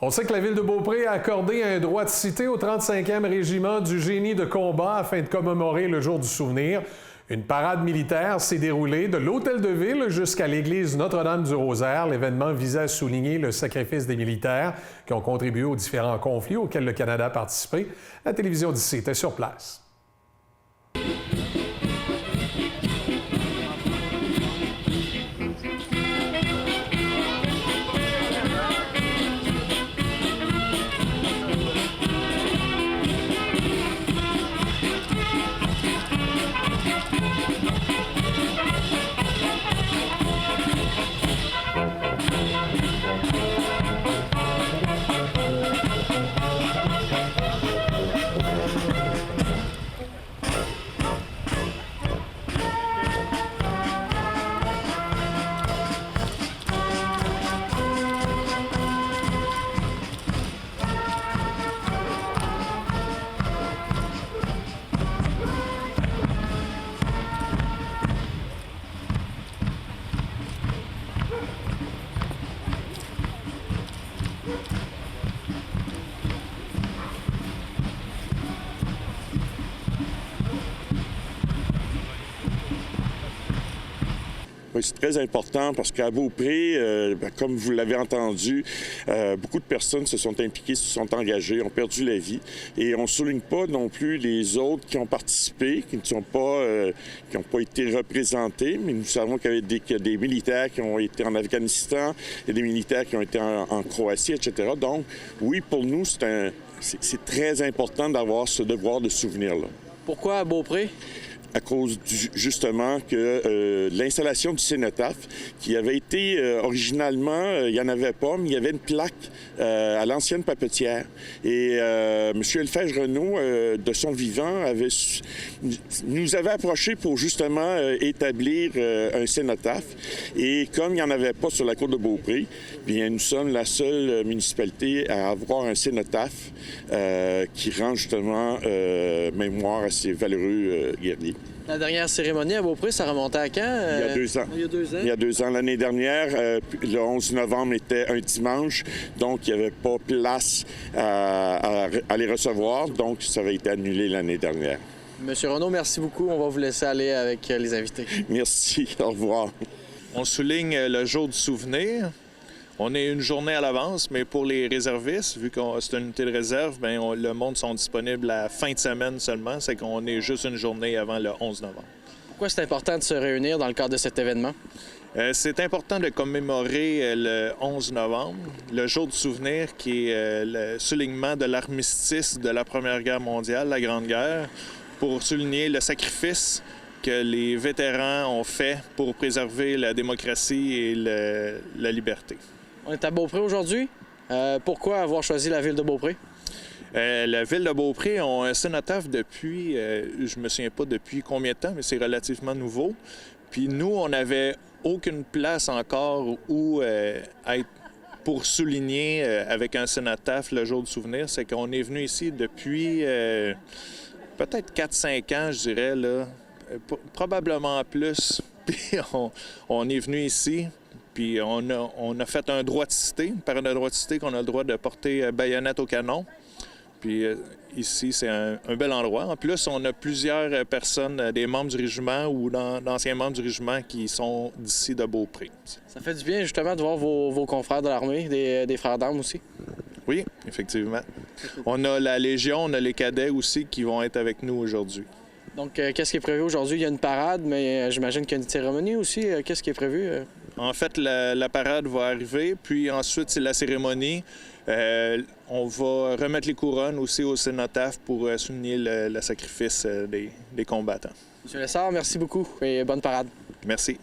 On sait que la Ville de Beaupré a accordé un droit de cité au 35e régiment du génie de combat afin de commémorer le jour du souvenir. Une parade militaire s'est déroulée de l'Hôtel de Ville jusqu'à l'église Notre-Dame-du-Rosaire. L'événement visait à souligner le sacrifice des militaires qui ont contribué aux différents conflits auxquels le Canada a participé. La télévision d'ici était sur place. Oui, c'est très important parce qu'à Beaupré, comme vous l'avez entendu, beaucoup de personnes se sont impliquées, se sont engagées, ont perdu la vie. Et on ne souligne pas non plus les autres qui ont participé, qui n'ont pas été représentés. Mais nous savons qu'il y a des militaires qui ont été en Afghanistan, il y a des militaires qui ont été en Croatie, etc. Donc, oui, pour nous, c'est très important d'avoir ce devoir de souvenir-là. Pourquoi à Beaupré? À cause justement que l'installation du cénotaphe, qui avait été originalement, il n'y en avait pas, mais il y avait une plaque à l'ancienne papetière. Et M. Elfège-Renault, de son vivant, nous avait approché pour justement établir un cénotaphe. Et comme il n'y en avait pas sur la côte de Beaupré, bien, nous sommes la seule municipalité à avoir un cénotaphe qui rend justement mémoire à ces valeureux guerriers. La dernière cérémonie à Beaupré, ça remontait à quand? Il y a 2 ans. Il y a 2 ans? Il y a 2 ans. L'année dernière, le 11 novembre était un dimanche, donc il n'y avait pas place à les recevoir, donc ça avait été annulé l'année dernière. Monsieur Renault, merci beaucoup. On va vous laisser aller avec les invités. Merci. Au revoir. On souligne le jour du souvenir. On est une journée à l'avance, mais pour les réservistes, vu que c'est une unité de réserve, bien, le monde sont disponibles la fin de semaine seulement. C'est qu'on est juste une journée avant le 11 novembre. Pourquoi c'est important de se réunir dans le cadre de cet événement? C'est important de commémorer le 11 novembre, le jour du souvenir, qui est le soulignement de l'armistice de la Première Guerre mondiale, la Grande Guerre, pour souligner le sacrifice que les vétérans ont fait pour préserver la démocratie et la liberté. On est à Beaupré aujourd'hui. Pourquoi avoir choisi la ville de Beaupré? La ville de Beaupré a un cénotaphe depuis, je me souviens pas depuis combien de temps, mais c'est relativement nouveau. Puis nous, on n'avait aucune place encore où être pour souligner avec un cénotaphe le jour du souvenir. C'est qu'on est venu ici depuis peut-être 4-5 ans, je dirais, là. Probablement plus. Puis on est venu ici. Puis on a fait un droit de cité, une parade de droit de cité qu'on a le droit de porter baïonnette au canon. Puis ici, c'est un bel endroit. En plus, on a plusieurs personnes, des membres du régiment ou d'anciens membres du régiment qui sont d'ici de Beaupré. Ça fait du bien justement de voir vos confrères de l'armée, des frères d'armes aussi. Oui, effectivement. On a la Légion, on a les cadets aussi qui vont être avec nous aujourd'hui. Donc, qu'est-ce qui est prévu aujourd'hui? Il y a une parade, mais j'imagine qu'il y a une cérémonie aussi. Qu'est-ce qui est prévu? En fait, la parade va arriver, puis ensuite, c'est la cérémonie. On va remettre les couronnes aussi au cénotaphe pour souligner le sacrifice des combattants. Monsieur Lessard, merci beaucoup et bonne parade. Merci.